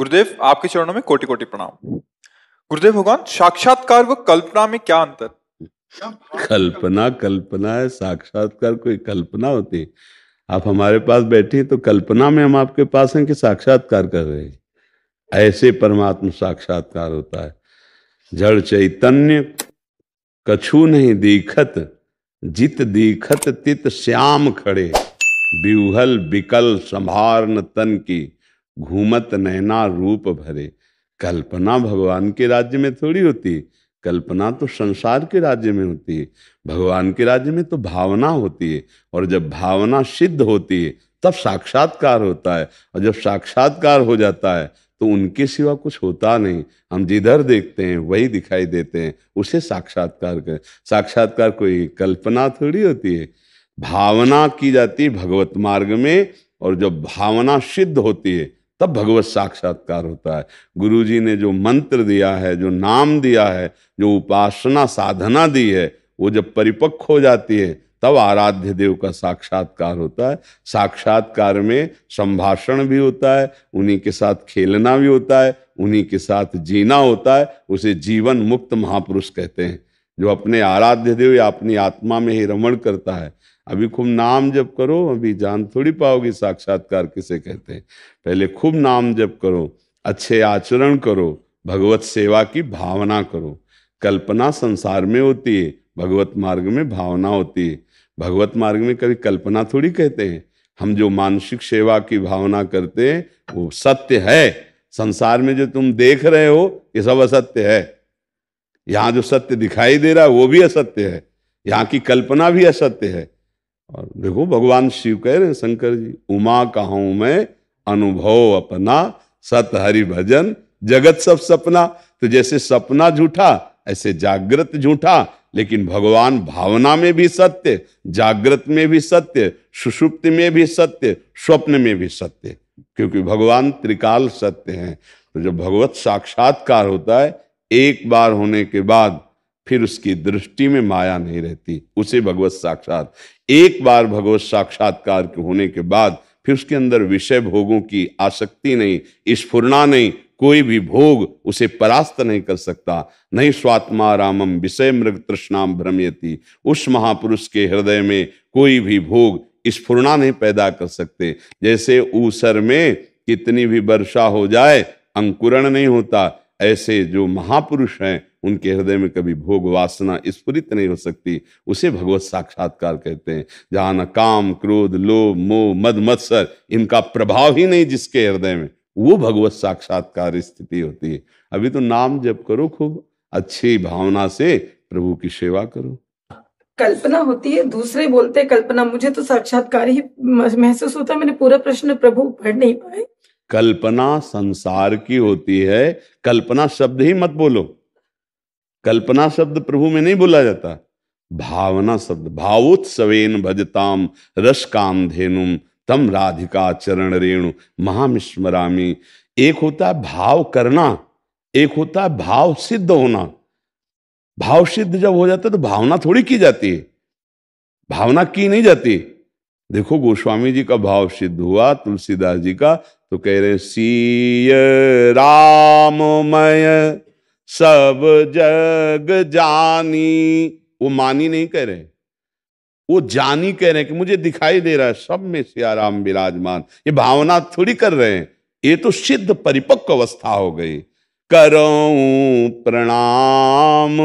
गुरुदेव, आपके चरणों में कोटि कोटि प्रणाम। गुरुदेव भगवान, साक्षात्कार व कल्पना में क्या अंतर? कल्पना कल्पना है, साक्षात्कार कोई कल्पना होती है? आप हमारे पास बैठी हैं तो कल्पना में हम आपके पास हैं कि साक्षात्कार कर रहे हैं? ऐसे परमात्मा साक्षात्कार होता है। जड़ चैतन्य कछु नहीं दीखत, जित दीखत तित श्याम खड़े, बिहुहल बिकल संभारन तन की, घूमत नैना रूप भरे। कल्पना भगवान के राज्य में थोड़ी होती है, कल्पना तो संसार के राज्य में होती है। भगवान के राज्य में तो भावना होती है, और जब भावना सिद्ध होती है तब साक्षात्कार होता है। और जब साक्षात्कार हो जाता है तो उनके सिवा कुछ होता नहीं, हम जिधर देखते हैं वही दिखाई देते हैं, उसे साक्षात्कार करें। साक्षात्कार कोई कल्पना थोड़ी होती है। भावना की जाती है भगवत मार्ग में, और जब भावना सिद्ध होती है तब भगवत साक्षात्कार होता है। गुरु जी ने जो मंत्र दिया है, जो नाम दिया है, जो उपासना साधना दी है, वो जब परिपक्व हो जाती है तब आराध्य देव का साक्षात्कार होता है। साक्षात्कार में संभाषण भी होता है, उन्हीं के साथ खेलना भी होता है, उन्हीं के साथ जीना होता है। उसे जीवन मुक्त महापुरुष कहते हैं, जो अपने आराध्य देव या अपनी आत्मा में ही रमण करता है। अभी खूब नाम जप करो, अभी जान थोड़ी पाओगी साक्षात्कार किसे कहते हैं। पहले खूब नाम जप करो, अच्छे आचरण करो, भगवत सेवा की भावना करो। कल्पना संसार में होती है, भगवत मार्ग में भावना होती है। भगवत मार्ग में कभी कल्पना थोड़ी कहते हैं। हम जो मानसिक सेवा की भावना करते हैं वो सत्य है। संसार में जो तुम देख रहे हो ये सब असत्य है। यहाँ जो सत्य दिखाई दे रहा है वो भी असत्य है, यहाँ की कल्पना भी असत्य है। और देखो भगवान शिव कह रहे हैं, शंकर जी, उमा कहूं मैं अनुभव अपना, सत हरि भजन जगत सब सपना। तो जैसे सपना झूठा ऐसे जागृत झूठा, लेकिन भगवान भावना में भी सत्य, जागृत में भी सत्य, सुषुप्ति में भी सत्य, स्वप्न में भी सत्य, क्योंकि भगवान त्रिकाल सत्य हैं। तो जब भगवत साक्षात्कार होता है, एक बार होने के बाद फिर उसकी दृष्टि में माया नहीं रहती, उसे भगवत साक्षात। एक बार भगवत साक्षात्कार के होने के बाद फिर उसके अंदर विषय भोगों की आसक्ति नहीं, स्फुरना नहीं, कोई भी भोग उसे परास्त नहीं कर सकता। नहीं स्वात्मा रामम विषय मृग तृष्णाम भ्रमयति। उस महापुरुष के हृदय में कोई भी भोग स्फुरना नहीं पैदा कर सकते। जैसे ऊसर में कितनी भी वर्षा हो जाए अंकुरण नहीं होता, ऐसे जो महापुरुष हैं उनके हृदय में कभी भोग वासना स्फुरित नहीं हो सकती। उसे भगवत साक्षात्कार कहते हैं। जहाँ न काम क्रोध लोभ मोह मद मत्सर इनका प्रभाव ही नहीं जिसके हृदय में, वो भगवत साक्षात्कार स्थिति होती है। अभी तो नाम जप करो, खूब अच्छी भावना से प्रभु की सेवा करो। कल्पना होती है, दूसरे बोलते हैं कल्पना, मुझे तो साक्षात्कार ही महसूस होता है। मैंने पूरा प्रश्न प्रभु पढ़ नहीं पाए। कल्पना संसार की होती है, कल्पना शब्द ही मत बोलो। कल्पना शब्द प्रभु में नहीं बोला जाता, भावना शब्द। भावोत्सवेन भजताम रस काम धेनुम तम राधिका चरण रेणु महामिस्मरामी। एक होता है भाव करना, एक होता है भाव सिद्ध होना। भाव सिद्ध जब हो जाता है तो भावना थोड़ी की जाती है, भावना की नहीं जाती। देखो गोस्वामी जी का भाव सिद्ध हुआ, तुलसीदास जी का, तो कह रहे सीय राममय सब जग जानी। वो मानी नहीं कह रहे, वो जानी कह रहे हैं कि मुझे दिखाई दे रहा है सब में सिया राम विराजमान। ये भावना थोड़ी कर रहे हैं, ये तो सिद्ध परिपक्व अवस्था हो गई। करूं प्रणाम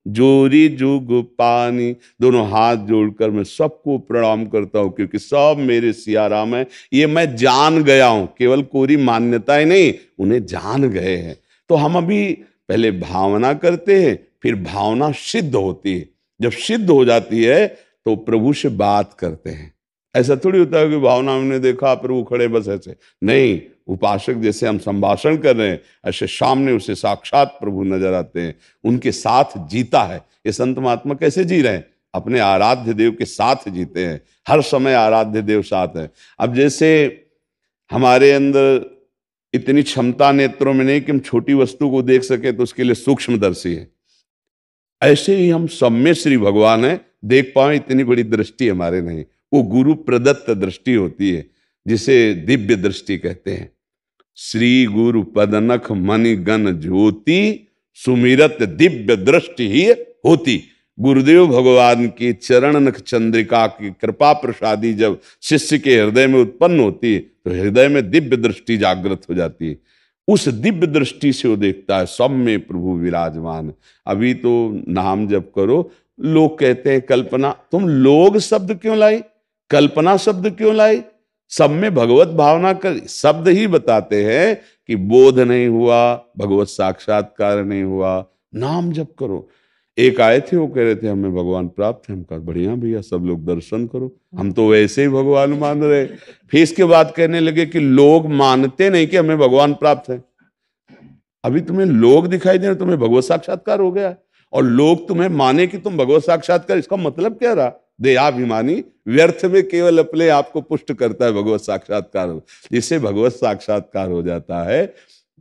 जोरी जुग पानी। दोनों हाथ जोड़कर मैं सबको प्रणाम करता हूं, क्योंकि सब मेरे सिया राम है। ये मैं जान गया हूं, केवल कोरी मान्यता ही नहीं, उन्हें जान गए हैं। तो हम अभी पहले भावना करते हैं, फिर भावना सिद्ध होती है। जब सिद्ध हो जाती है तो प्रभु से बात करते हैं। ऐसा थोड़ी होता है कि भावना हमने देखा प्रभु खड़े बस ऐसे नहीं। उपासक जैसे हम संभाषण कर रहे हैं, ऐसे सामने उसे साक्षात प्रभु नजर आते हैं, उनके साथ जीता है। ये संत महात्मा कैसे जी रहे हैं? अपने आराध्य देव के साथ जीते हैं, हर समय आराध्य देव साथ है। अब जैसे हमारे अंदर इतनी क्षमता नेत्रों में नहीं कि हम छोटी वस्तु को देख सके, तो उसके लिए सूक्ष्मदर्शी है। ऐसे ही हम सब में श्री भगवान है, देख पाए इतनी बड़ी दृष्टि हमारे नहीं। वो गुरु प्रदत्त दृष्टि होती है, जिसे दिव्य दृष्टि कहते हैं। श्री गुरु पदनख मणि गण ज्योति सुमिरत दिव्य दृष्टि ही होती। गुरुदेव भगवान की चरण नख चंद्रिका की कृपा प्रसादी जब शिष्य के हृदय में उत्पन्न होती है तो हृदय में दिव्य दृष्टि जागृत हो जाती है। उस दिव्य दृष्टि से वो देखता है सब में प्रभु विराजमान। अभी तो नाम जप करो, लोग कहते हैं कल्पना, तुम लोग शब्द क्यों लाई, कल्पना शब्द क्यों लाई? सब में भगवत भावना कर शब्द ही बताते हैं कि बोध नहीं हुआ, भगवत साक्षात्कार नहीं हुआ, नाम जप करो। एक आए थे, वो कह रहे थे हमें भगवान प्राप्त है। हम कहा बढ़िया भैया, सब लोग दर्शन करो, हम तो वैसे ही भगवान मान रहे। फिर इसके बाद कहने लगे कि लोग मानते नहीं कि हमें भगवान प्राप्त है। अभी तुम्हें लोग दिखाई दे रहे, तुम्हें भगवत साक्षात्कार हो गया, और लोग तुम्हें माने कि तुम भगवत साक्षात्कार, इसका मतलब क्या रहा? देहाभिमानी व्यर्थ में केवल अपने आप को पुष्ट करता है भगवत साक्षात्कार। जिससे भगवत साक्षात्कार हो जाता है,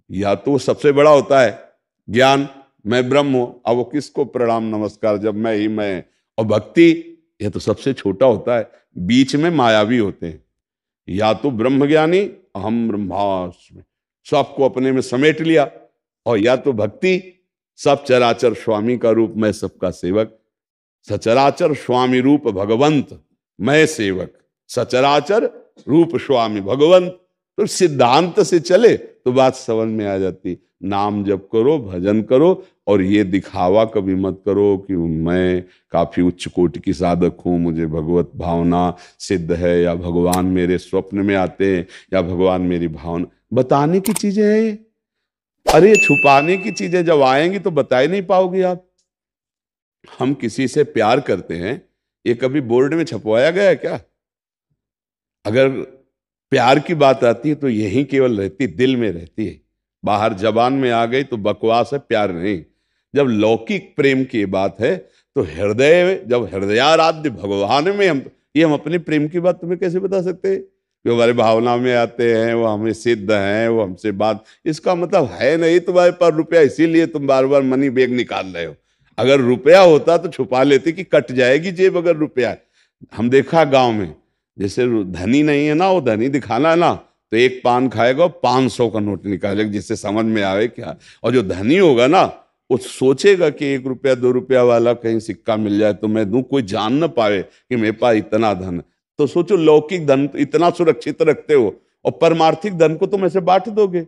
या तो सबसे बड़ा होता है ज्ञान, मैं ब्रह्म हूं, अब वो किसको प्रणाम नमस्कार, जब मैं ही मैं। और भक्ति, यह तो सबसे छोटा होता है, बीच में मायावी होते हैं। या तो ब्रह्म ज्ञानी, अहम ब्रह्मास्मि, सबको अपने में समेट लिया, और या तो भक्ति, सब चराचर स्वामी का रूप, मैं सबका सेवक। सचराचर स्वामी रूप भगवंत, मैं सेवक, सचराचर रूप स्वामी भगवंत। तो सिद्धांत से चले तो बात समझ में आ जाती। नाम जप करो, भजन करो, और ये दिखावा कभी मत करो कि मैं काफी उच्च कोटि की साधक हूं, मुझे भगवत भावना सिद्ध है, या भगवान मेरे स्वप्न में आते हैं, या भगवान मेरी भावना। बताने की चीजें हैं ये, अरे छुपाने की चीजें जब आएंगी तो बता ही नहीं पाओगे आप। हम किसी से प्यार करते हैं, ये कभी बोर्ड में छपवाया गया है क्या? अगर प्यार की बात आती है तो यही केवल रहती, दिल में रहती है। बाहर जबान में आ गई तो बकवास है, प्यार नहीं। जब लौकिक प्रेम की बात है तो हृदय, जब हृदयाराध्य भगवान में हम अपने प्रेम की बात तुम्हें कैसे बता सकते हैं? जो हमारे भावना में आते हैं, वो हमें सिद्ध हैं, वो हमसे बात, इसका मतलब है नहीं तुम्हारे पास रुपया, इसीलिए तुम बार बार मनी बैग निकाल रहे हो। अगर रुपया होता तो छुपा लेते कि कट जाएगी जेब अगर रुपया है। हम देखा गांव में, जैसे धनी नहीं है ना, वो धनी दिखाना है ना, तो एक पान खाएगा 500 का नोट निकालेगा, जिससे समझ में आवे क्या। और जो धनी होगा ना, वो सोचेगा कि 1 रुपया 2 रुपया वाला कहीं सिक्का मिल जाए तो मैं दूं, कोई जान ना पाए कि मेरे पास इतना धन। तो सोचो, लौकिक धन इतना सुरक्षित रखते हो और परमार्थिक धन को तुम ऐसे बांट दोगे,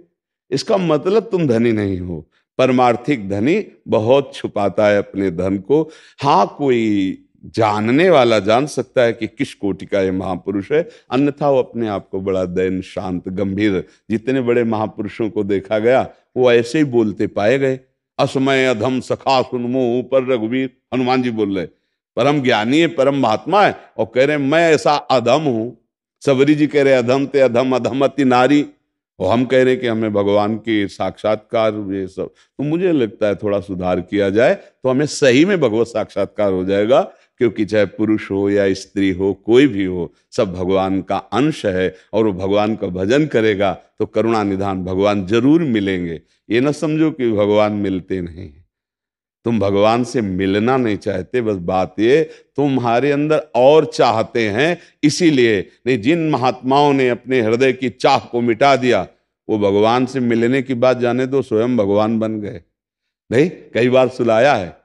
इसका मतलब तुम धनी नहीं हो। परमार्थिक धनी बहुत छुपाता है अपने धन को। हाँ, कोई जानने वाला जान सकता है कि किस कोटि का ये महापुरुष है, अन्यथा वो अपने आप को बड़ा दैन, शांत, गंभीर। जितने बड़े महापुरुषों को देखा गया वो ऐसे ही बोलते पाए गए। असमय अधम सखा सुनमो ऊपर रघुवीर, हनुमान जी बोल रहे। परम ज्ञानी है, परम महात्मा है, और कह रहे मैं ऐसा अधम हूं। सबरी जी कह रहे अधम ते अधम अधमति नारी, और हम कह रहे कि हमें भगवान के साक्षात्कार, ये सब। तो मुझे लगता है थोड़ा सुधार किया जाए तो हमें सही में भगवत साक्षात्कार हो जाएगा। क्योंकि चाहे पुरुष हो या स्त्री हो, कोई भी हो, सब भगवान का अंश है, और वो भगवान का भजन करेगा तो करुणा निधान भगवान जरूर मिलेंगे। ये ना समझो कि भगवान मिलते नहीं, तुम भगवान से मिलना नहीं चाहते, बस बात ये तुम्हारे अंदर और चाहते हैं, इसीलिए नहीं। जिन महात्माओं ने अपने हृदय की चाह को मिटा दिया, वो भगवान से मिलने की बात जाने दो, स्वयं भगवान बन गए। नहीं, कई बार सुलाया है,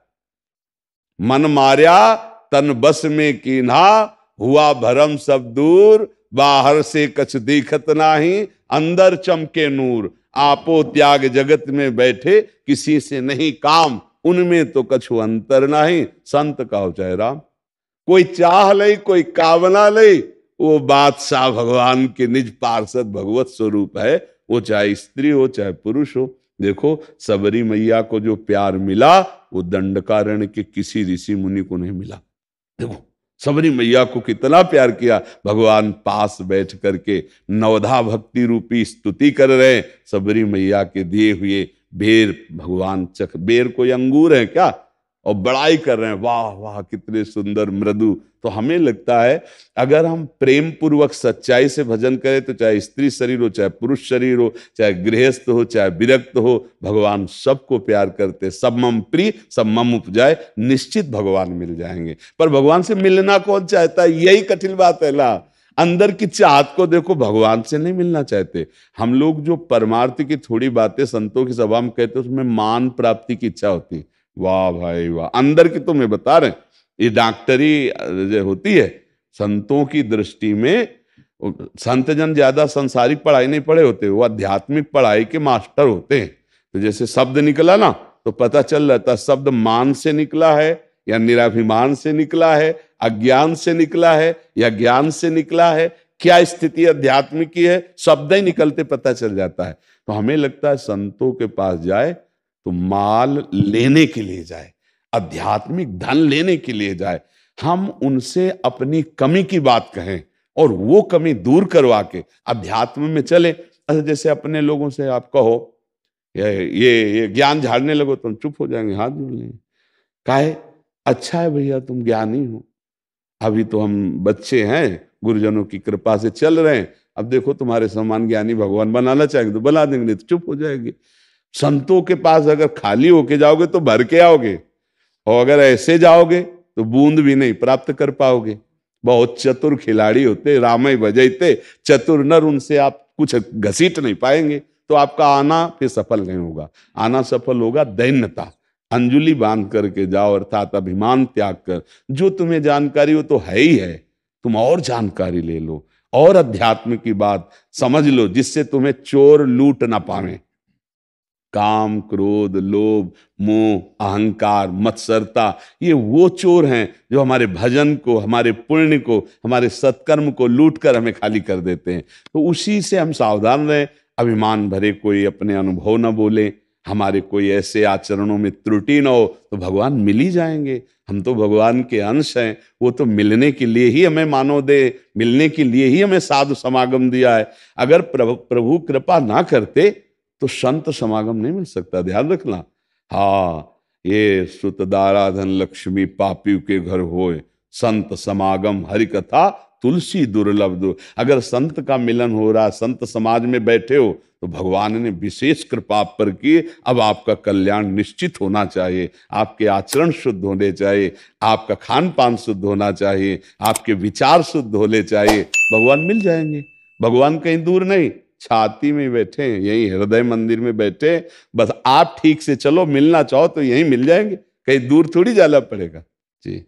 मन मार्या तन बस में कीन्हा, हुआ भरम सब दूर, बाहर से कछ दिखत नाही, अंदर चमके नूर। आपो त्याग जगत में बैठे, किसी से नहीं काम, उनमें तो कछु अंतर नहीं, संत कहो चाहे राम। कोई चाह लई, कोई कामना लई, वो बादशाह भगवान के निज पार्षद भगवत स्वरूप है, वो चाहे स्त्री हो चाहे पुरुष हो। देखो, सबरी मैया को जो प्यार मिला वो दंडकारण्य के किसी ऋषि मुनि को नहीं मिला। देखो, सबरी मैया को कितना प्यार किया, भगवान पास बैठ करके नवधा भक्ति रूपी स्तुति कर रहे हैं। सबरी मैया के दिए हुए बेर भगवान चख, बेर कोई अंगूर है क्या, और बड़ाई कर रहे हैं, वाह वाह कितने सुंदर मृदु। तो हमें लगता है अगर हम प्रेम पूर्वक सच्चाई से भजन करें तो चाहे स्त्री शरीर हो, चाहे पुरुष शरीर हो, चाहे गृहस्थ हो, चाहे विरक्त हो, भगवान सबको प्यार करते। सब मम प्रिय सब मम उपजाए, निश्चित भगवान मिल जाएंगे। पर भगवान से मिलना कौन चाहता है, यही कठिन बात है ना। अंदर की चाहत को देखो, भगवान से नहीं मिलना चाहते हम लोग। जो परमार्थ की थोड़ी बातें संतों की सभा में कहते उसमें मान प्राप्ति की इच्छा होती। वाह भाई वाह, अंदर की तो मैं बता रहे, ये डॉक्टरी जो होती है संतों की दृष्टि में, संत जन ज्यादा सांसारिक पढ़ाई नहीं पढ़े होते, वो आध्यात्मिक पढ़ाई के मास्टर होते हैं। तो जैसे शब्द निकला ना तो पता चल रहा था शब्द मान से निकला है या निराभिमान से निकला है, अज्ञान से निकला है या ज्ञान से निकला है, क्या स्थिति अध्यात्म की है, शब्द ही निकलते पता चल जाता है। तो हमें लगता है संतों के पास जाए तो माल लेने के लिए जाए, आध्यात्मिक धन लेने के लिए जाए। हम उनसे अपनी कमी की बात कहें और वो कमी दूर करवा के अध्यात्म में चले। अच्छा, जैसे अपने लोगों से आप कहो ये ज्ञान झाड़ने लगो तो हम चुप हो जाएंगे, हाथ जोड़ लेंगे। काहे? अच्छा है भैया तुम ज्ञानी हो, अभी तो हम बच्चे हैं, गुरुजनों की कृपा से चल रहे हैं, अब देखो तुम्हारे समान ज्ञानी भगवान बनाना चाहेंगे तो बना देंगे, नहीं तो चुप हो जाएंगे। संतों के पास अगर खाली होके जाओगे तो भर के आओगे, और अगर ऐसे जाओगे तो बूंद भी नहीं प्राप्त कर पाओगे। बहुत चतुर खिलाड़ी होते, रामय बजैते चतुर नर, उनसे आप कुछ घसीट नहीं पाएंगे। तो आपका आना फिर सफल नहीं होगा। आना सफल होगा दैन्यता, अंजुलि बांध करके जाओ, अर्थात अभिमान त्याग कर। जो तुम्हें जानकारी हो तो है ही है, तुम और जानकारी ले लो और अध्यात्म की बात समझ लो, जिससे तुम्हें चोर लूट ना पावे। काम, क्रोध, लोभ, मोह, अहंकार, मत्सरता, ये वो चोर हैं जो हमारे भजन को, हमारे पुण्य को, हमारे सत्कर्म को लूट कर हमें खाली कर देते हैं। तो उसी से हम सावधान रहें। अभिमान भरे कोई अपने अनुभव न बोले, हमारे कोई ऐसे आचरणों में त्रुटि न हो, तो भगवान मिल ही जाएंगे। हम तो भगवान के अंश हैं, वो तो मिलने के लिए ही हमें मानव दे, मिलने के लिए ही हमें साधु समागम दिया है। अगर प्रभु कृपा ना करते तो संत समागम नहीं मिल सकता, ध्यान रखना। हाँ, ये सुतदाराधन लक्ष्मी पापियों के घर होए, संत समागम हरि कथा तुलसी दुर्लभ। अगर संत का मिलन हो रहा, संत समाज में बैठे हो, तो भगवान ने विशेष कृपा आप पर की। अब आपका कल्याण निश्चित होना चाहिए, आपके आचरण शुद्ध होने चाहिए, आपका खान पान शुद्ध होना चाहिए, आपके विचार शुद्ध होने चाहिए। भगवान मिल जाएंगे। भगवान कहीं दूर नहीं, छाती में बैठे, यही हृदय मंदिर में बैठे। बस आप ठीक से चलो, मिलना चाहो तो यहीं मिल जाएंगे, कहीं दूर थोड़ी जाना पड़ेगा जी।